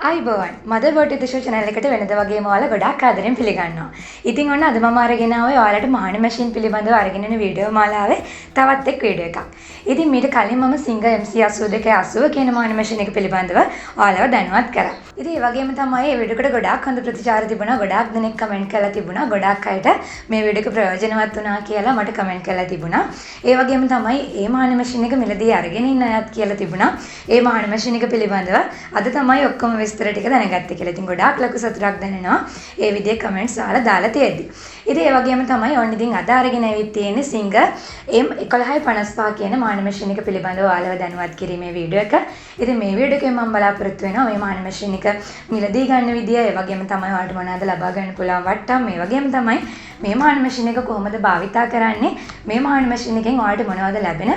අයිබෝවන් මදර්බෝඩ් ටිෂර් channel එකට වෙනද වගේම ඔයාලා ගොඩාක් ආදරෙන් පිළිගන්නවා. ඉතින් ඔන්න අද මම අරගෙන ආවේ ඔයාලට මහණ මැෂින් පිළිබඳව අරගෙන එන වීඩියෝ මාලාවේ තවත් එක් වීඩියෝ එකක්. ඉතින් මීට කලින් මම Singer MC8280 කියන මහණ මැෂින් එක පිළිබඳව ඔයාලව දැනුවත් කරා. ඉතින් ඒ වගේම තමයි මේ වීඩියෝ එකට ගොඩාක් හොඳ ප්‍රතිචාර තිබුණා. ගොඩාක් දෙනෙක් කමෙන්ට් කරලා තිබුණා. ගොඩාක් අයට මේ වීඩියෝ එක ප්‍රයෝජනවත් වුණා කියලා මට කමෙන්ට් කරලා තිබුණා. ඒ වගේම තමයි මේ මහණ මැෂින් එක මිලදී අරගෙන ඉන්න අයත් කියලා තිබුණා. මේ මහණ මැෂින් එක පිළිබඳව අද තමයි ඔක්කොම විස්තර ටික දැනගත්තේ කියලා. ඉතින් ගොඩාක් ලොකු සතුටක් දැනෙනවා ඒ විදිහේ කමෙන්ට්ස් දාලා තියෙද්දි. ඉතින් ඒ වගේම තමයි ඔන්න ඉතින් අද අරගෙන ඇවිත් තියෙන්නේ Singer M1155 කියන මහණ මැෂින් එක පිළිබඳව ඔයාලව දැනුවත් කිරීමේ වීඩියෝ එක. ඉතින් මේ වීඩියෝ එකෙන් මම බලාපොරොත්තු වෙනවා මේ මහණ මැෂින් එක මිලදී ගන්න විදිය, ඒ වගේම තමයි ඔයාලට මොනවද ලබා ගන්න පුළුවන් වට්ටම්, මේ වගේම තමයි මේ මහණ මැෂින් එක කොහොමද භාවිතා කරන්නේ, මේ මහණ මැෂින් එකෙන් ඔයාලට මොනවද ලැබෙන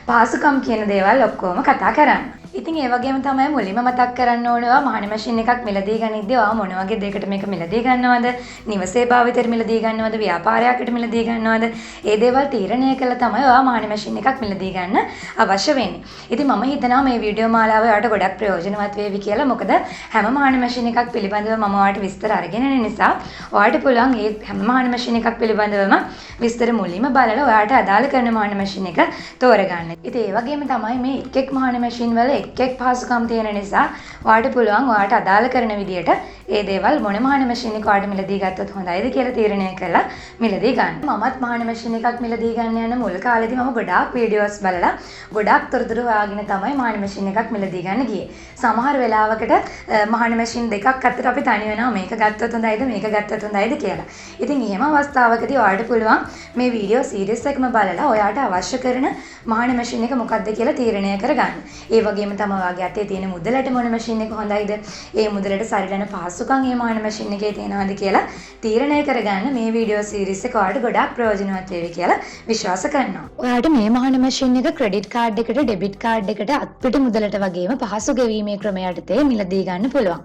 පහසුකම් කියන දේවල් ඔක්කොම කතා කරන්න. ඉතින් ඒ වගේම තමයි මුලින්ම මතක් කරන්න ඕනේ මහණ මැෂින් එකක් මිලදී ගනිද්දී ඔයා මොන වගේ දෙයකට මේක මිලදී ගන්නවද, නිවසේ භාවිතයට මිලදී ගන්නවද, ව්‍යාපාරයකට මිලදී ගන්නවද, ඒ දේවල් තීරණය කළා තමයි ඔයා මහණ මැෂින් එකක් මිලදී ගන්න අවශ්‍ය වෙන්නේ. ඉතින් මම හිතනවා මේ වීඩියෝ මාලාව ඔයාලට ගොඩක් ප්‍රයෝජනවත් වේවි කියලා. මොකද හැම මහණ මැෂින් එකක් පිළිබඳව මම ඔයාලට විස්තර අරගෙන යන නිසා ඔයාලට පුළුවන් මේ හැම මහණ මැෂින් එකක් පිළිබඳවම විස්තර මුලින්ම බලලා ඔයාලට අදාළ කරන මහණ මැෂින් එක තෝරගන්න. ඉතින් ඒ වගේම තමයි මේ එක් මහණ මැෂින් වල එක් පහසුකම් තියෙන නිසා ඔයාලට පුළුවන් ඔයාලට අදාළ කරන විදියට ඒ දේවල් මොන මහණ මැෂින් එක ඔයාලට මිලදී ගත්තොත් හොඳයිද කියලා තීරණය කරලා මිලදී ගන්න. මමත් මහණ මැෂින් එකක් මිලදී ගන්න යන මුල් කාලේදී මම ගොඩාක් වීඩියෝස් බලලා ගොඩාක් තොරතුරු හොයාගෙන තමයි මහණ මැෂින් එකක් මිලදී ගන්න ගියේ. සමහර වෙලාවකට මහණ මැෂින් දෙකක් අතර අපි තනි වෙනවා මේක ගත්තොත් හොඳයිද මේක ගත්තොත් හොඳයිද කියලා. ඉතින් එහෙම අවස්ථාවකදී ඔයාලට පුළුවන් මේ වීඩියෝ සීරීස් එකම බලලා ඔයාලට අවශ්‍ය කරන මහණ මැෂින් එක මොකක්ද කියලා තීරණය කරගන්න. ඒ වගේම තමයි ඔයාගේ අතේ තියෙන මුදලට මොන මැෂින් එක හොඳයිද, ඒ මුදලට සරිලන පහසුකම් මේ මහණ මැෂින් එකේ තියෙනවද කියලා තීරණය කරගන්න මේ වීඩියෝ සීරීස් එක ඔයාලට ගොඩාක් ප්‍රයෝජනවත් වේවි කියලා විශ්වාස කරනවා. ඔයාලට මේ මහණ මැෂින් එක ක්‍රෙඩිට් කාඩ් එකට, ඩෙබිට් කාඩ් එකට අත්පිට මුදලට වගේම පහසු ගෙවීමේ ක්‍රම යටතේ මිලදී ගන්න පුළුවන්.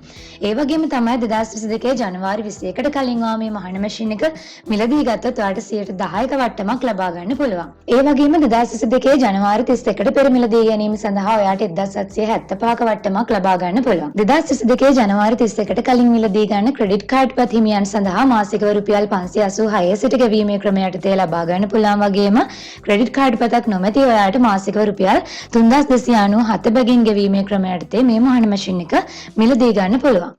ඒ වගේම තමයි 2022 ජනවාරි 21ට කලින් ඔයා මේ මහණ මැෂින් එක මිලදී ගත්තොත් ඔයාලට 10%ක වට්ටමක් ලබා ගන්න පුළුවන්. ඒ වගේම 2022 ජනවාරි 31ට පෙර මිලදී ගැනීම සඳහා ඔයාලට 1775ක වට්ටමක් ලබා ගන්න පුළුවන්. 2022 ජනවාරි 31ට කලින් මිලදී ගන්න ක්‍රෙඩිට් කාඩ් පත් හිමියන් සඳහා මාසිකව රුපියල් 586 සිට ගෙවීමේ ක්‍රම යටතේ ලබා ගන්න පුළුවන්. වගේම ක්‍රෙඩිට් කාඩ් පතක් නොමැති ඔයාලට මාසිකව රුපියල් 3297 බැගින් ගෙවීමේ ක්‍රම යටතේ මේ මහණ මැෂින් එක මිලදී ගන්න පුළුවන්.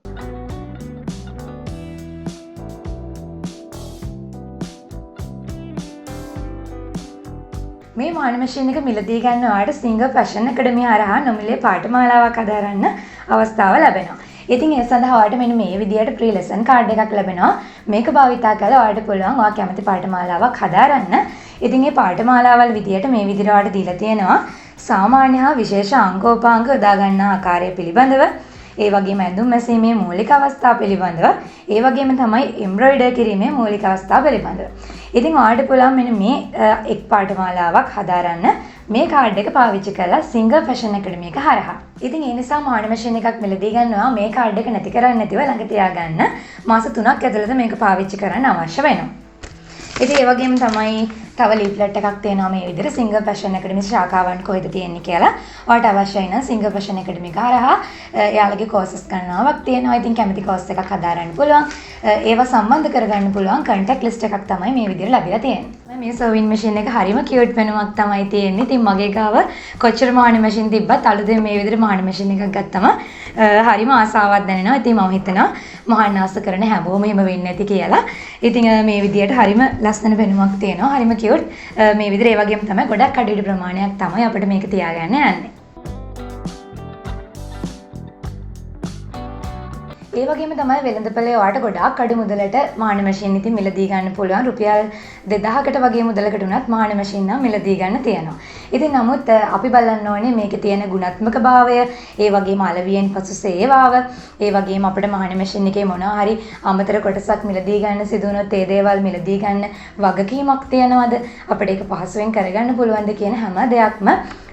මේ මහණ මැෂින් එක මිලදී ගන්න ඔයාලට Singer Fashion Academy හරහා නොමිලේ පාඨමාලාවක් අදාරන්න අවස්ථාව ලැබෙනවා. ඉතින් ඒ සඳහා ඔයාලට මෙන්න මේ විදියට ප්‍රී ලෙසන් කාඩ් එකක් ලැබෙනවා. මේක භාවිතා කරලා ඔයාලට පුළුවන් ඔයා කැමති පාඨමාලාවක් හදාරන්න. ඉතින් මේ පාඨමාලාවල් විදියට මේ විදිහට ඔයාලට දීලා තියෙනවා සාමාන්‍ය හා විශේෂ අංකෝපාංග යොදා ගන්නා ආකාරය පිළිබඳව, ඒ වගේම ඇඳුම් මැසීමේ මූලික අවස්ථා පිළිබඳව, ඒ වගේම තමයි එම්බ්‍රොයිඩර් කිරීමේ මූලික අවස්ථා පිළිබඳව. ඉතින් ඔයාලට පුළුවන් මෙන්න මේ එක් පාඨමාලාවක් හදාරන්න මේ කාඩ් එක පාවිච්චි කරලා Singer Fashion Academy එක හරහා. ඉතින් ඒ නිසා මහණ මැෂින් එකක් මිලදී ගන්නවා මේ කාඩ් එක නැති කරන්නේ නැතිව ළඟ තියාගන්න මාස 3ක් ඇතුළත මේක පාවිච්චි කරන්න අවශ්‍ය වෙනවා. ඉතින් ඒ වගේම තමයි තව ලීෆ්ලට් එකක් තියෙනවා මේ විදිහට Singer Fashion Academy ශාඛාවන් කොහෙද තියෙන්නේ කියලා. ඔයාලට අවශ්‍යයි නම් Singer Fashion Academy එක හරහා එයාලගේ කෝසස් ගණනාවක් තියෙනවා. ඉතින් කැමති කෝස් එකක් හදාරන්න පුළුවන්. ඒවා සම්බන්ධ කරගන්න පුළුවන් contact list එකක් තමයි මේ විදිහට ලැබිලා තියෙන්නේ. මේ sewing machine එක හරිම cute වෙනුමක් තමයි තියෙන්නේ. ඉතින් මගේ ගාව කොච්චර මහණ මැෂින් තිබ්බත් අලුතෙන් මේ විදිහට මහණ මැෂින් එකක් ගත්තම හරිම ආසාවක් දැනෙනවා. ඉතින් මම හිතනවා මහණ ආස කරන හැමෝම එහෙම වෙන්නේ නැති කියලා. ඉතින් මේ විදිහට හරිම ලස්සන වෙනුමක් තියෙනවා. හරිම cute. මේ විදිහට ඒ වගේම තමයි ගොඩක් අඩු ප්‍රමාණයක් තමයි අපිට මේක තියාගන්න යන්නේ. ඒ වගේම තමයි වෙළඳපොලේ ඔයාලට ගොඩාක් අඩු මුදලට මහණ මැෂින් ඉතින් මිලදී ගන්න පුළුවන්. රුපියල් 2000කට වගේ මුදලකට උනත් මහණ මැෂින් නම් මිලදී ගන්න තියෙනවා. ඉතින් නමුත් අපි බලන්න ඕනේ මේකේ තියෙන ගුණාත්මක භාවය, ඒ වගේම අලවියෙන් පසු සේවාව, ඒ වගේම අපිට මහණ මැෂින් එකේ මොනවා හරි අමතර කොටසක් මිලදී ගන්න සිදු වුණොත් ඒ දේවල් මිලදී ගන්න වගකීමක් තියනවාද, අපිට ඒක පහසුවෙන් කරගන්න පුළුවන්ද කියන හැම දෙයක්ම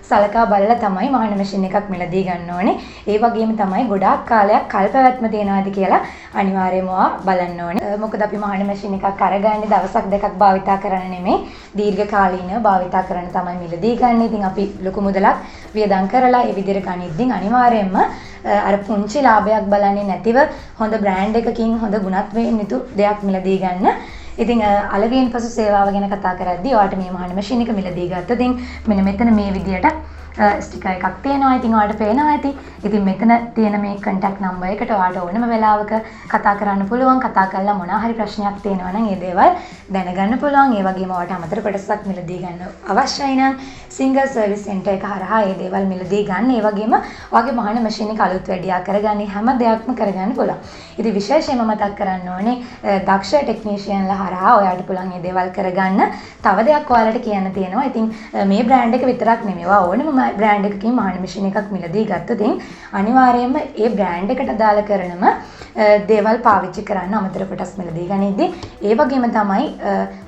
සලකා බලලා තමයි මහාන මැෂින් එකක් මිලදී ගන්න ඕනේ. ඒ වගේම තමයි ගොඩාක් කාලයක් කල්පවැත්ම තියනවාද කියලා අනිවාර්යයෙන්ම බලන්න ඕනේ. මොකද අපි මහාන මැෂින් එකක් අරගන්නේ දවසක් දෙකක් භාවිතා කරන්න නෙමෙයි. දීර්ඝ කාලීනව භාවිතා කරන්න තමයි මිලදී ගන්න. ඉතින් අපි ලොකු මුදලක් වියදම් කරලා ඒ විදිහට ගනිද්දී අනිවාර්යයෙන්ම අර පුංචි ලාභයක් බලන්නේ නැතිව හොඳ බ්‍රෑන්ඩ් එකකින් හොඳ ගුණත්වයෙන් යුතු දෙයක් මිලදී ගන්න. ඉතින් අලවියෙන් පසු සේවාව ගැන කතා කරද්දී ඔයාලට මේ මහාන මැෂින් එක මිලදී ගත්තොත් මෙන්න මෙතන මේ විදියට ස්ටිකර් එකක් තියෙනවා. ඉතින් ඔයාලට පේනවා ඇති. ඉතින් මෙතන තියෙන මේ contact number එකට ඔයාලට ඕනම වෙලාවක කතා කරන්න පුළුවන්. කතා කරලා මොනවා හරි ප්‍රශ්නයක් තියෙනවා නම් ඒ දේවල් දැනගන්න පුළුවන්. ඒ වගේම ඔයාලට අමතර කොටසක් මිලදී ගන්න අවශ්‍යයි නම් සිංගල් සර්විස් සෙන්ටර් එක හරහා ඒ දේවල් මිලදී ගන්න. ඒ වගේම ඔයාගේ මහාන මැෂින් එක අලුත් වැඩියා කරගන්න හැම දෙයක්ම කරගන්න පුළුවන්. ඉතින් විශේෂයෙන්ම මතක් කරන්න ඕනේ දක්ෂ ටෙක්නීෂියන්ලා හරහා ඔයාලට පුළුවන් මේ දේවල් කරගන්න. තව දෙයක් ඔයාලට කියන්න තියෙනවා. ඉතින් මේ බ්‍රෑන්ඩ් එක විතරක් නෙමෙයි. ඔයා ඕනම බ්‍රෑන්ඩ් එකකින් මහාන මැෂින් එකක් මිලදී ගත්තොත් අනිවාර්යයෙන්ම ඒ බ්‍රෑන්ඩ් එකට අදාළ කරනම දේවල් පාවිච්චි කරන්න අමතර කොටස් මිලදී ගනිද්දී ඒ වගේම තමයි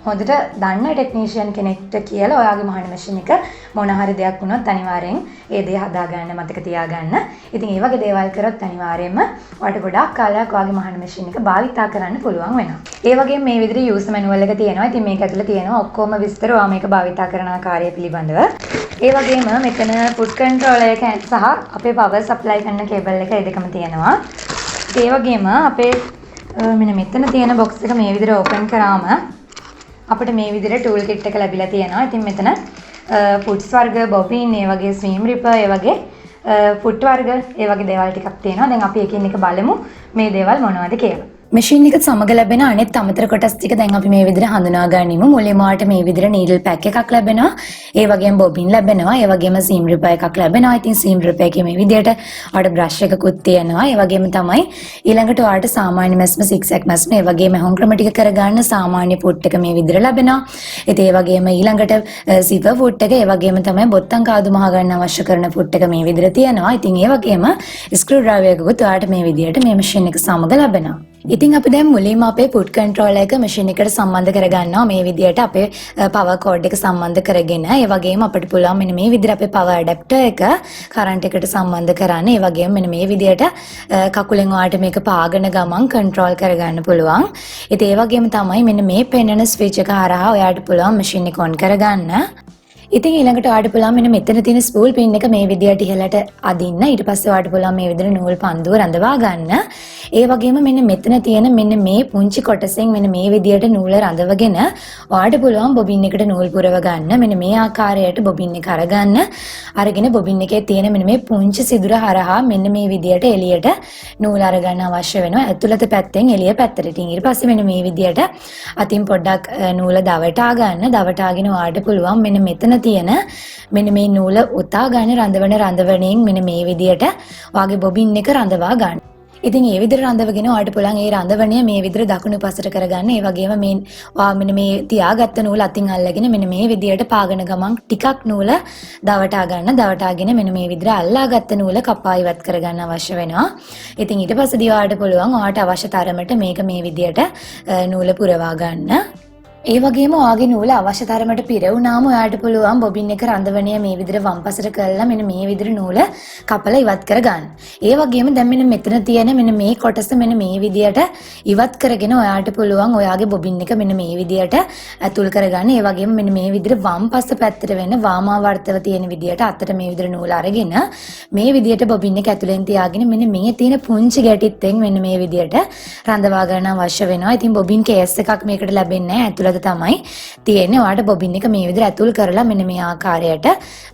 හොඳට දන්න ටෙක්නීෂියන් කෙනෙක්ට කියලා ඔයාගේ මහාන මැෂින් එක මොන හරි දෙයක් වුණොත් අනිවාර්යෙන් ඒ දේ හදා ගන්න මතක තියාගන්න. ඉතින් ඒ වගේ දේවල් කරොත් අනිවාර්යයෙන්ම ඔයාලට ගොඩාක් කාලයක් ඔයාගේ මහාන මැෂින් එක භාවිතා කරන්න පුළුවන් වෙනවා. ඒ වගේම මේ විදිහට යූස් මැනුවල් එක තියෙනවා. ඉතින් මේක ඇතුළේ තියෙනවා ඔක්කොම විස්තර ඔයා මේක භාවිතා කරන ආකාරය පිළිබඳව. ඒ වගේම මෙතන ෆුඩ් කන්ට්‍රෝලර් එක සහ අපේ පවර් සප්ලයි කරන කේබල් එක ඒ දෙකම තියෙනවා. ඒ වගේම අපේ මෙන්න මෙතන තියෙන බොක්ස් එක මේ විදිහට ඕපන් කරාම අපිට මේ විදිහට ටූල් කිට් එක ලැබිලා තියෙනවා. ඉතින් මෙතන ෆුඩ්ස් වර්ග, බොබින්, ඒ වගේ ස්වීම් රිපර්, ඒ වගේ ෆුඩ් වර්ග, ඒ වගේ දේවල් ටිකක් තියෙනවා. දැන් අපි එකින් එක බලමු මේ දේවල් මොනවද කියලා. මැෂින් එක සමග ලැබෙන අනෙත් අමතර කොටස් ටික දැන් අපි මේ විදිහට හඳුනා ගනිමු. මුලින්ම ඔයාලට මේ විදිහට නීඩල් පැක් එකක් ලැබෙනවා. ඒ වගේම බොබින් ලැබෙනවා. ඒ වගේම සීම් රිපර් එකක් ලැබෙනවා. ඉතින් සීම් රිපර් එකේ මේ විදිහට ඔයාලට බ්‍රෂ් එකකුත් තියෙනවා. ඒ වගේම තමයි ඊළඟට ඔයාලට සාමාන්‍ය මැස්ම, සික්සැක් මැස්ම, ඒ වගේම හොංක්‍රම ටික කරගන්න සාමාන්‍ය පුට් එක මේ විදිහට ලැබෙනවා. ඉතින් ඒ වගේම ඊළඟට සිවර් පුට් එක, ඒ වගේම තමයි බොත්තම් කාදු මහ ගන්න අවශ්‍ය කරන පුට් එක මේ විදිහට තියෙනවා. ඉතින් ඒ වගේම ස්ක්‍රූ ඩ්‍රයිවර් එකකුත් ඔයාලට මේ විදිහට මේ මැෂින් එක සමග ලැබෙනවා. ඉතින් අපි දැන් මුලින්ම අපේ පුට් කන්ට්‍රෝලර් එක මැෂින් එකට සම්බන්ධ කරගන්නවා. මේ විදිහට අපේ පවර් කෝඩ් එක සම්බන්ධ කරගෙන ඒ වගේම අපිට පුළුවන් මෙන්න මේ විදිහට අපේ පවර් ඇඩැප්ටර් එක කරන්ට් එකට සම්බන්ධ කරන්න. ඒ වගේම මෙන්න මේ විදිහට කකුලෙන් ඔයාලට මේක පාගන ගමන් කන්ට්‍රෝල් කරගන්න පුළුවන්. ඉතින් ඒ වගේම තමයි මෙන්න මේ පෙන්වන ස්විච් එක හරහා ඔයාලට පුළුවන් මැෂින් එක ඔන් කරගන්න. ඉතින් ඊළඟට ඔයාලට පුළුවන් මෙන්න මෙතන තියෙන ස්පූල් පින් එක මේ විදිහට ඉහළට අදින්න. ඊට පස්සේ ඔයාලට පුළුවන් මේ විදිහට නූල් පන්දුව රඳවා ගන්න. ඒ වගේම මෙන්න මෙතන තියෙන මෙන්න මේ පුංචි කොටසෙන් මෙන්න මේ විදිහට නූල රඳවගෙන ඔයාලට පුළුවන් බොබින් එකට නූල් පුරව ගන්න. මෙන්න මේ ආකාරයට බොබින් එක අරගන්න. අරගෙන බොබින් එකේ තියෙන මෙන්න මේ පුංචි සිදුර හරහා මෙන්න මේ විදිහට එළියට නූල් අරගන්න අවශ්‍ය වෙනවා. ඇතුළත පැත්තෙන් එළිය පැත්තට. ඉතින් ඊට පස්සේ මෙන්න මේ විදිහට අතින් පොඩ්ඩක් නූල දවටා ගන්න. දවටාගෙන ඔයාලට පුළුවන් මෙන්න මෙතන තියෙන මෙන්න මේ නූල උතා ගන්න රඳවණෙන් මෙන්න මේ විදිහට ඔයාගේ බොබින් එක රඳවා ගන්න. ඉතින් මේ විදිහට රඳවගෙන ඔයාලට පුළුවන් ඒ රඳවණය මේ විදිහට දකුණු පසට කරගන්න. ඒ වගේම මේ මෙන්න මේ තියාගත්ත නූල අතින් අල්ලගෙන මෙන්න මේ විදිහට පාගන ගමන් ටිකක් නූල දවටා ගන්න. දවටාගෙන මෙන්න මේ විදිහට අල්ලාගත්ත නූල කපා ඉවත් කරගන්න අවශ්‍ය වෙනවා. ඉතින් ඊට පස්සේ ඔයාලට පුළුවන් ඔයාලට අවශ්‍ය තරමට මේක මේ විදිහට නූල පුරවා ගන්න. ඒ වගේම ඔයාගේ නූල අවශ්‍ය තරමට පිරවුනාම ඔයාලට පුළුවන් බොබින් එක රඳවණය මේ විදිහට වම් පසට කරලා මෙන්න මේ විදිහට නූල කපලා ඉවත් කරගන්න. ඒ වගේම දැන් මෙන්න මෙතන තියෙන මෙන්න මේ කොටස මෙන්න මේ විදිහට ඉවත් කරගෙන ඔයාලට පුළුවන් ඔයාගේ බොබින් එක මෙන්න මේ විදිහට ඇතුල් කරගන්න. ඒ වගේම මෙන්න මේ විදිහට වම් පස පැත්තට වෙන වාමාවර්තව තියෙන විදිහට අතට මේ විදිහට නූල අරගෙන මේ විදිහට බොබින් එක ඇතුලෙන් තියාගෙන මෙන්න මේ තියෙන පුංචි ගැටිත්තෙන් මෙන්න මේ විදිහට රඳවා ගන්න අවශ්‍ය වෙනවා. ඉතින් බොබින් කේස් එකක් මේකට ලැබෙන්නේ නැහැ. ඇතුළත තමයි තියෙන්නේ. ඔයාලට බොබින් එක මේ විදිහට ඇතුල් කරලා මෙන්න මේ ආකාරයට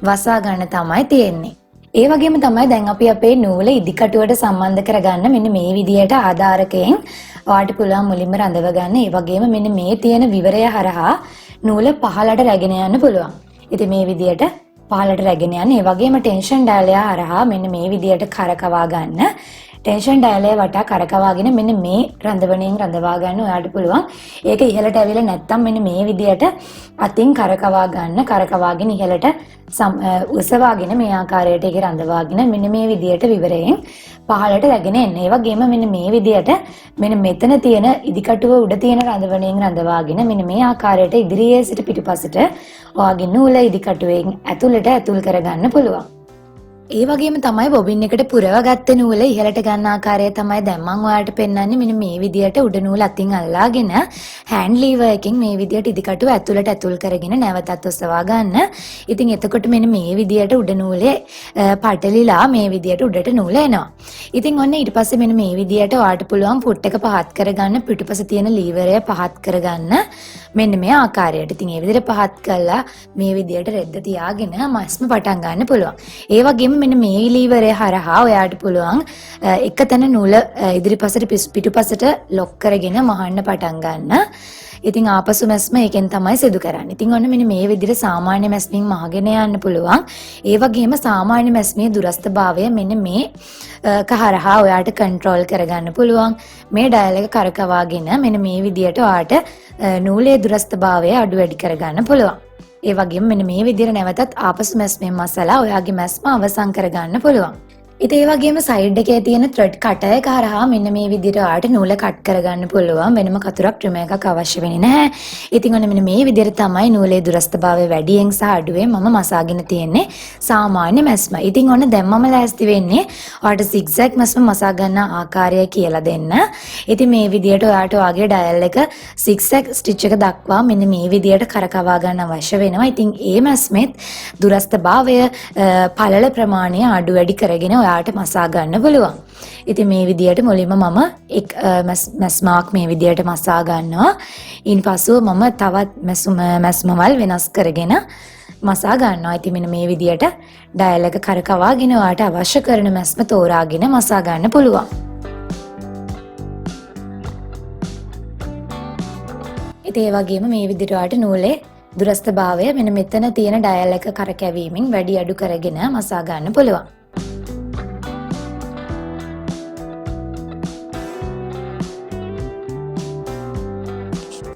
වසා ගන්න තමයි තියෙන්නේ. ඒ වගේම තමයි දැන් අපි අපේ නූල ඉදිකටුවට සම්බන්ධ කරගන්න මෙන්න මේ විදිහට ආධාරකයෙන් ඔයාලට පුළුවන් මුලින්ම රඳව ගන්න. ඒ වගේම මෙන්න මේ තියෙන විවරය හරහා නූල පහළට රැගෙන යන්න පුළුවන්. ඉතින් මේ විදිහට පහළට රැගෙන යන්න. ඒ වගේම ටෙන්ෂන් ඩයලය හරහා මෙන්න මේ විදිහට කරකවා ගන්න. ටෙන්ෂන් ඩයලය වටා කරකවාගෙන මෙන්න මේ රඳවණයෙන් රඳවා ගන්න ඔයාට පුළුවන්. ඒක ඉහළට ඇවිල්ලා නැත්තම් මෙන්න මේ විදියට අතින් කරකවා ගන්න. කරකවාගෙන ඉහළට උසවාගෙන මේ ආකාරයට ඒක රඳවාගෙන මෙන්න මේ විදියට විවරයෙන් පහළට රැගෙන එන්න. ඒ වගේම මෙන්න මේ විදියට මෙන්න මෙතන තියෙන ඉදිකටුව උඩ තියෙන රඳවණයෙන් රඳවාගෙන මෙන්න මේ ආකාරයට ඉදිරියේ සිට පිටුපසට ඔයාගේ නූල ඉදිකටුවෙන් ඇතුළට ඇතුල් කරගන්න පුළුවන්. ඒ වගේම තමයි බොබින් එකට පුරවගත්ත නූල ඉහළට ගන්න ආකාරය තමයි දැන් මම ඔයාලට පෙන්නන්නේ. මෙන්න මේ විදියට උඩ නූල අතින් අල්ලාගෙන හෑන්ඩ් ලීවර් එකෙන් මේ විදියට ඉදිකටුව ඇතුළට ඇතුල් කරගෙන නැවතත් ඔසවා ගන්න. ඉතින් එතකොට මෙන්න මේ විදියට උඩ නූලේ පටලිලා මේ විදියට උඩට නූල එනවා. ඉතින් ඔන්න ඊට පස්සේ මෙන්න මේ විදියට ඔයාලට පුළුවන් පුට් එක පහත් කරගන්න, පිටුපස තියෙන ලීවරය පහත් කරගන්න. මෙන්න මේ ආකාරයට. ඉතින් මේ විදියට පහත් කළා මේ විදියට රෙද්ද තියාගෙන මස්ම පටන් ගන්න පුළුවන්. ඒ වගේම මෙන්න මේ ලීවරය හරහා ඔයාට පුළුවන් එක තැන නූල ඉදිරිපසට පිටුපසට ලොක් කරගෙන මහන්න පටන් ගන්න. ඉතින් ආපසු මැස්ම ඒකෙන් තමයි සිදු කරන්නේ. ඉතින් ඔන්න මෙන්න මේ විදිහට සාමාන්‍ය මැස්මින් මහගෙන යන්න පුළුවන්. ඒ වගේම සාමාන්‍ය මැස්මේ දුරස්ථභාවය මෙන්න මේ කහරහා ඔයාට කන්ට්‍රෝල් කරගන්න පුළුවන්. මේ ඩයල් එක කරකවාගෙන මෙන්න මේ විදිහට ඔයාට නූලේ දුරස්ථභාවය අඩු වැඩි කරගන්න පුළුවන්. ඒ වගේම මෙන්න මේ විදිහට නැවතත් ආපසු මැස්මෙන් මසලා ඔයාගේ මැස්ම අවසන් කරගන්න පුළුවන්. ඉතින් ඒ වගේම සයිඩ් එකේ තියෙන ත්‍රෙඩ් කටර් එක හරහා මෙන්න මේ විදිහට ඔයාලට නූල කට් කරගන්න පුළුවන්. වෙනම කතුරක් ට්‍රිම එකක් අවශ්‍ය වෙන්නේ නැහැ. ඉතින් ඔන්න මෙන්න මේ විදිහට තමයි නූලේ දුරස්ථභාවය වැඩියෙන් සහ අඩුවෙන් මම මසාගෙන තියෙන්නේ සාමාන්‍ය මැස්ම. ඉතින් ඔන්න දැන් මම ලෑස්ති වෙන්නේ ඔයාලට zigzag මැස්ම මසා ගන්න ආකාරය කියලා දෙන්න. ඉතින් මේ විදිහට ඔයාලට ඔයාගේ ඩයල් එක zigzag ස්ටිච් එක දක්වා මෙන්න මේ විදිහට කරකවා ගන්න අවශ්‍ය වෙනවා. ඉතින් ඒ මැස්මෙත් දුරස්ථභාවය පළල ප්‍රමාණය අඩු වැඩි කරගෙන ඔයාට මසා ගන්න පුළුවන්. ඉතින් මේ විදියට මුලින්ම මම එක් මැස්මාක් මේ විදියට මසා ගන්නවා. ඊන්පසුව මම තවත් මැස්මවල් වෙනස් කරගෙන මසා ගන්නවා. ඉතින් මෙන්න මේ විදියට ඩයල් එක කරකවාගෙන ඔයාට අවශ්‍ය කරන මැස්ම තෝරාගෙන මසා ගන්න පුළුවන්. ඉතින් ඒ වගේම මේ විදියට ඔයාට නූලේ දුරස්ථභාවය මෙන්න මෙතන තියෙන ඩයල් එක කරකැවීමෙන් වැඩි අඩු කරගෙන මසා ගන්න පුළුවන්.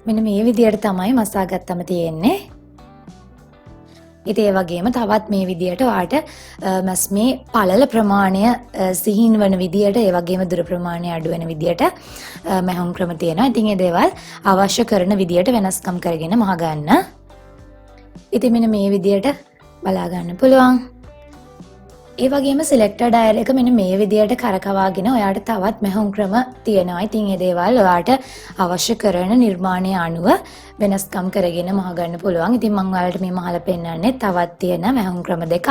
මෙන්න මේ විදියට තමයි මසාගත්තම තියෙන්නේ. ඉතින් ඒ වගේම තවත් මේ විදියට ඔයාට මැස්මේ පළල ප්‍රමාණය සිහින් වන විදියට ඒ වගේම දුර ප්‍රමාණය අඩු වෙන විදියට මැහුම් ක්‍රම තියෙනවා. ඉතින් මේ දේවල් අවශ්‍ය කරන විදියට වෙනස්කම් කරගෙන මහ ගන්න. ඉතින් මෙන්න මේ විදියට බලා ගන්න පුළුවන්. ඒ වගේම සිලෙක්ටර් ඩයල් එක මෙන්න මේ විදියට කරකවාගෙන ඔයාට තවත් මැහුම් ක්‍රම තියෙනවා. ඉතින් මේ දේවල් ඔයාට අවශ්‍ය කරන නිර්මාණය අනුව වෙනස්කම් කරගෙන මහ ගන්න පුළුවන්. ඉතින් මම ඔයාලට මේ මහල පෙන්නන්නේ තවත් තියෙන මැහුම් ක්‍රම දෙකක්.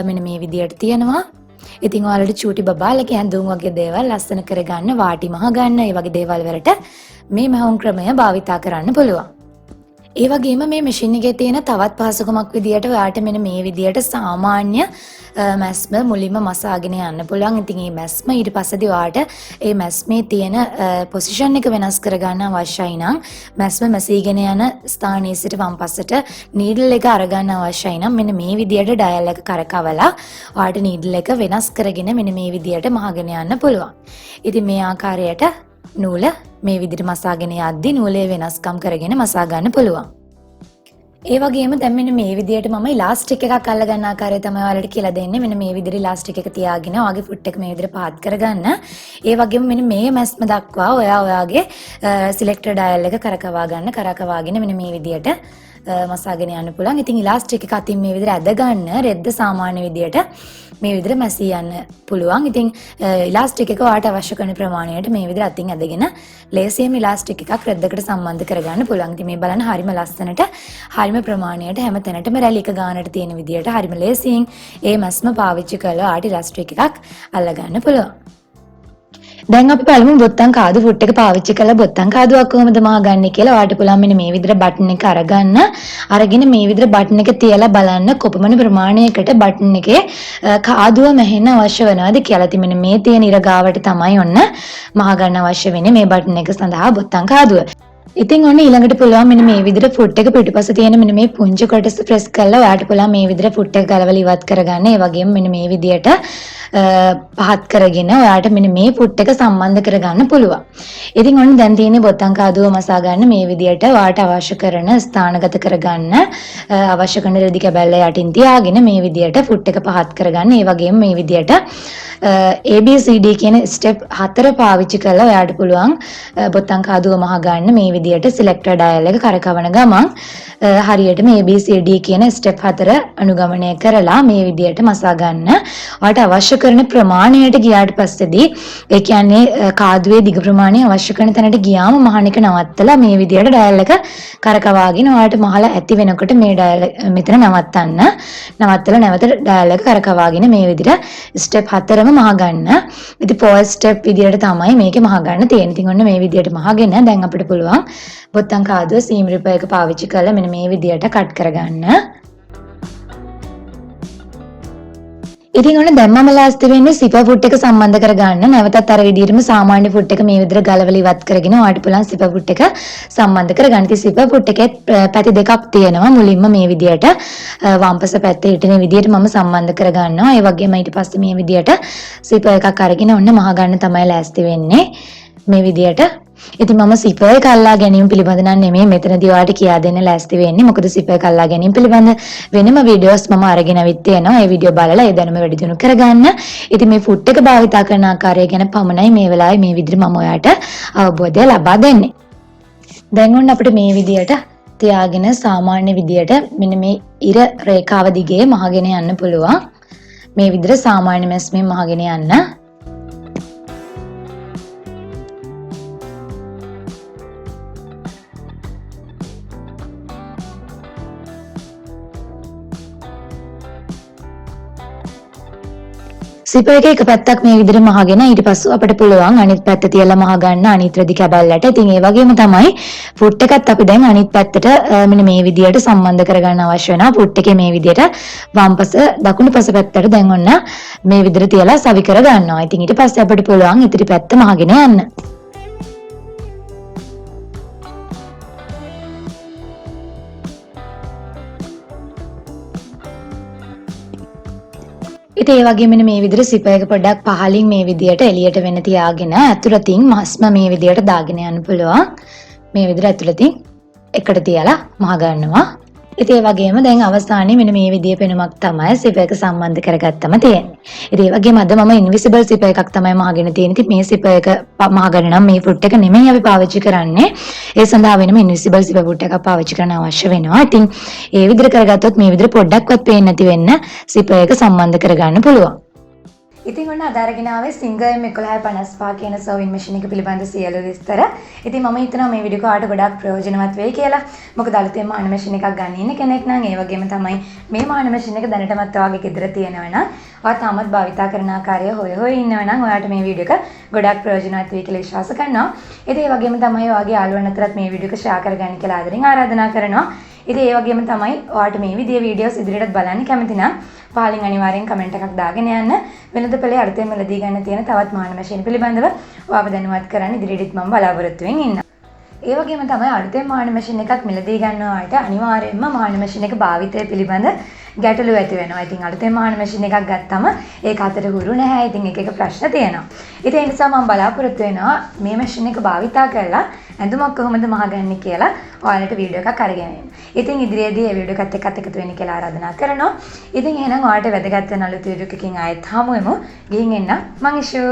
මෙන්න මේ විදියට තියෙනවා. ඉතින් ඔයාලට චූටි බබාලගේ ඇඳුම් වගේ දේවල් ලස්සන කරගන්න, වාටි මහ ගන්න, ඒ වගේ දේවල් වලට මේ මැහුම් ක්‍රමය භාවිතා කරන්න පුළුවන්. ඒ වගේම මේ මැෂින් එකේ තියෙන තවත් පහසුකමක් විදියට ඔයාට මෙන්න මේ විදියට සාමාන්‍ය මැස්ම මුලින්ම මසාගෙන යන්න පුළුවන්. ඉතින් මේ මැස්ම ඊට පස්සේදී ඔයාට මේ මැස්මේ තියෙන පොසිෂන් එක වෙනස් කරගන්න අවශ්‍යයි නම් මැස්ම මැසීගෙන යන ස්ථානයේ සිට වම් පස්සට නීඩල් එක අරගන්න අවශ්‍යයි නම් මෙන්න මේ විදියට ඩයල් එක කරකවලා ඔයාට නීඩල් එක වෙනස් කරගෙන මෙන්න මේ විදියට මහගෙන යන්න පුළුවන්. ඉතින් මේ ආකාරයට නූල මේ විදිහට මසාගෙන යද්දි නූලේ වෙනස්කම් කරගෙන මසා ගන්න පුළුවන්. ඒ වගේම දැන් මෙන්න මේ විදිහට මම ඉලාස්ටික් එකක් අල්ල ගන්න ආකාරය තමයි ඔයාලට කියලා දෙන්නේ. මෙන්න මේ විදිහට ඉලාස්ටික් එක තියාගෙන ඔයාගේ ෆුට් එක මේ විදිහට පාත් කරගන්න. ඒ වගේම මෙන්න මේ මැස්ම දක්වා ඔයාගේ සිලෙක්ටර් ඩයල් එක කරකවාගෙන මෙන්න මේ විදිහට මසාගෙන යන්න පුළුවන්. ඉතින් ඉලාස්ටික් එක අතින් මේ විදිහට ඇද ගන්න රෙද්ද සාමාන්‍ය විදිහට මේ විදිහට මැසී යන්න පුළුවන්. ඉතින් ඉලාස්ටික් එක ඔයාට අවශ්‍ය කරන ප්‍රමාණයට මේ විදිහට අතින් ඇදගෙන ලේසියෙම ඉලාස්ටික් එකක් රෙද්දකට සම්බන්ධ කරගන්න පුළුවන්. ඉතින් මේ බලන්න හරිම ලස්සනට හරිම ප්‍රමාණයට හැම තැනටම රැලි එක ගන්නට තියෙන විදිහට හරිම ලේසියෙන් ඒ මැස්ම පාවිච්චි කරලා ඔයාට ඉලාස්ටික් එකක් අල්ලගන්න පුළුවන්. දැන් අපි බලමු බොත්තම් කාදු ෆුට් එක පාවිච්චි කරලා බොත්තම් කාදුවක් කොහොමද මහගන්නේ කියලා. ඔයාලට පුළුවන් මෙන්න මේ විදිහට බටන් එක අරගෙන මේ විදිහට බටන් එක තියලා බලන්න කොපමණ ප්‍රමාණයකට බටන් එකේ කාදුව මැහෙන්න අවශ්‍ය වෙනවද කියලා. ඉතින් මෙන්න මේ තියෙන ඉර ගාවට තමයි ඔන්න මහගන්න අවශ්‍ය වෙන්නේ මේ බටන් එක සඳහා බොත්තම් කාදුව. ඉතින් ඔන්න ඊළඟට පුළුවන් මෙන්න මේ විදිහට ෆුට් එක පිටුපස තියෙන මෙන්න මේ පුංචි කොටස ප්‍රෙස් කරලා ඔයාලට පුළුවන් මේ විදිහට ෆුට් එක ගලවලා ඉවත් කරගන්න. ඒ වගේම මෙන්න මේ විදිහට පහත් කරගෙන ඔයාලට මෙන්න මේ ෆුට් එක සම්බන්ධ කරගන්න පුළුවන්. ඉතින් ඔන්න දැන් තියෙන්නේ බොත්තම් කාදුව මසා ගන්න මේ විදිහට ඔයාලට අවශ්‍ය කරන ස්ථානගත කරගන්න අවශ්‍ය කරන රෙදි කැබැල්ල යටින් තියාගෙන මේ විදිහට ෆුට් එක පහත් කරගන්න. ඒ වගේම මේ විදිහට ABCD කියන ස්ටෙප් 4 පාවිච්චි කරලා ඔයාලට පුළුවන් බොත්තම් කාදුව මහ ගන්න මේ විදිහට සිලෙක්ටර් ඩයල් එක කරකවන ගමන් හරියටම ABCD කියන ස්ටෙප් 4 අනුගමනය කරලා මේ විදිහට මසා ගන්න. ඔයාලට අවශ්‍ය කරන ප්‍රමාණයට ගියාට පස්සේදී ඒ කියන්නේ කාදුවේ දිග ප්‍රමාණය අවශ්‍ය කරන තැනට ගියාම මහන එක නවත්තලා මේ විදිහට ඩයල් එක කරකවාගෙන ඔයාලට මහලා ඇති වෙනකොට මේ ඩයල් මෙතන නවත්තන්න. නවත්තලා නැවත ඩයල් එක කරකවාගෙන මේ විදිහට ස්ටෙප් 4ම මහ ගන්න. ඉතින් ෆෝර්ත් ස්ටෙප් විදිහට තමයි මේකේ මහ ගන්න තියෙන්නේ. ඉතින් ඔන්න මේ විදිහට මහගෙන දැන් අපිට පුළුවන් බොත්තම් කාදුව සීම් රිපර් එක පාවිච්චි කරලා මෙන්න මේ විදිහට කට් කරගන්න. ඉතින් ඔන්න දැන් මම ලෑස්ති වෙන්නේ සිපර් ෆුට් එක සම්බන්ධ කරගන්න. නැවතත් අර විදිහටම සාමාන්‍ය ෆුට් එක මේ විදිහට ගලවලා ඉවත් කරගෙන ඔයාලට පුළුවන් සිපර් ෆුට් එක සම්බන්ධ කරගන්න. ඉතින් සිපර් ෆුට් එකේ පැති දෙකක් තියෙනවා. මුලින්ම මේ විදිහට වම්පස පැත්තේ හිටින විදිහට මම සම්බන්ධ කරගන්නවා. ඒ වගේම ඊට පස්සේ මේ විදිහට සිපර් එකක් අරගෙන ඔන්න මහ ගන්න තමයි ලෑස්ති වෙන්නේ. මේ විදිහට. ඉතින් මම සිපර් එක අල්ලා ගැනීම පිළිබඳ නම් නෙමෙයි මෙතනදී ඔයාලට කියා දෙන්න ලෑස්ති වෙන්නේ. මොකද සිපර් එක අල්ලා ගැනීම පිළිබඳ වෙනම වීඩියෝස් මම අරගෙන අවිත් තියෙනවා. ඒ වීඩියෝ බලලා ඒ දැනුම වැඩි දියුණු කරගන්න. ඉතින් මේ ෆුට් එක භාවිතා කරන ආකාරය ගැන පමණයි මේ වෙලාවේ මේ විදිහට මම ඔයාලට අවබෝධය ලබා දෙන්නේ. දැන් ඔන්න අපිට මේ විදිහට තියාගෙන සාමාන්‍ය විදිහට මෙන්න මේ ඉර රේඛාව දිගේ මහගෙන යන්න පුළුවන්. මේ විදිහට සාමාන්‍ය මැස්මෙන් මහගෙන යන්න. සිපර් එකේ එක පැත්තක් මේ විදිහට මහගෙන ඊට පස්සෙ අපිට පුළුවන් අනිත් පැත්ත තියලා මහ ගන්න අනිත් රෙදි කැබල්ලට. ඉතින් ඒ වගේම තමයි ෆුට් එකත් අපි දැන් අනිත් පැත්තට මෙන්න මේ විදිහට සම්බන්ධ කරගන්න අවශ්‍ය වෙනවා. ෆුට් එකේ මේ විදිහට වම්පස දකුණු පස පැත්තට දැන් ඔන්න මේ විදිහට තියලා සවි කර ගන්නවා. ඉතින් ඊට පස්සේ අපිට පුළුවන් ඉතිරි පැත්ත මහගෙන යන්න. ඉතින් ඒ වගේම මේ විදිහට සිපර් එක පොඩ්ඩක් පහලින් මේ විදිහට එළියට වෙන්න තියාගෙන ඇතුළතින් මස්ම මේ විදිහට දාගෙන යන්න පුළුවන්. මේ විදිහට ඇතුළතින් එකට තියලා මහ ගන්නවා. ඉතින් ඒ වගේම දැන් අවසානයේ මෙන්න මේ විදිහේ පෙනුමක් තමයි සිපර් එක සම්බන්ධ කරගත්තම තියෙන්නේ. ඉතින් ඒ වගේම අද මම ඉන්විසිබල් සිපර් එකක් තමයි මහගෙන තියෙන්නේ. ඉතින් මේ සිපර් එක මහගෙන නම් මේ ෆුට් එක නෙමෙයි අපි පාවිච්චි කරන්නේ. ඒ සඳහා වෙනම ඉන්විසිබල් සිපර් ෆුට් එකක් පාවිච්චි කරන්න අවශ්‍ය වෙනවා. ඉතින් ඒ විදිහට කරගත්තොත් මේ විදිහට පොඩ්ඩක්වත් පේන්නේ නැති වෙන්න සිපර් එක සම්බන්ධ කරගන්න පුළුවන්. ඉතින් ඔන්න අද අරගෙන ආවේ සිංගර් M1155 කියන සෙවින් මැෂින් එක පිළිබඳ සියලු විස්තර. ඉතින් මම හිතනවා මේ වීඩියෝ කාට ගොඩක් ප්‍රයෝජනවත් වෙයි කියලා. මොකද අලුතෙන් මාන මැෂින් එකක් ගන්න ඉන්න කෙනෙක් නම් ඒ වගේම තමයි මේ මාන මැෂින් එක දැනටමත් ඔයාගේ ගෙදර තියෙනවා නම් ඔයා තාමත් භාවිතා කරන ආකාරය හොය ඉන්නවා නම් ඔයාට මේ වීඩියෝ එක ගොඩක් ප්‍රයෝජනවත් වෙයි කියලා විශ්වාස කරනවා. ඉතින් ඒ වගේම තමයි ඔයාගේ යාළුවන් අතරත් මේ වීඩියෝ එක ෂෙයා කරගන්න කියලා ආදරෙන් ආරාධනා කරනවා. ඉතින් ඒ වගේම තමයි ඔයාට මේ විදිහේ වීඩියෝස් ඉදිරියටත් බලන්න කැමති නම් පහලින් අනිවාර්යෙන් කමෙන්ට් එකක් දාගෙන යන්න. වෙනද පෙළේ අලුතෙන් මෙලදී ගන්න තියෙන තවත් මාන මැෂින් පිළිබඳව ඔයාව දැනුවත් කරන්න ඉදිරියටත් මම බලාපොරොත්තු වෙමින් ඉන්නවා. ඒ වගේම තමයි අලුතෙන් මාන මැෂින් එකක් මිලදී ගන්නවාට අනිවාර්යයෙන්ම මාන මැෂින් එක භාවිතය පිළිබඳ ගැටලු ඇති වෙනවා. ඉතින් අලුතෙන් මාන මැෂින් එකක් ගත්තම ඒක අතට හුරු නැහැ. ඉතින් එක ප්‍රශ්න තියෙනවා. ඉතින් ඒ නිසා මම බලාපොරොත්තු වෙනවා මේ මැෂින් එක භාවිතා කරලා ඇඳුමක් කොහොමද මහගන්නේ කියලා ඔයාලට වීඩියෝ එකක් අරගෙන එන්න. ඉතින් ඉදිරියේදී මේ වීඩියෝ එකත් එක්කත් එකතු වෙන්න කියලා ආරාධනා කරනවා. ඉතින් එහෙනම් ඔයාලට වැදගත් වෙන අලුත් වීඩියෝ එකකින් ආයෙත් හමු වෙමු. ගිහින් එන්න මං ඉෂු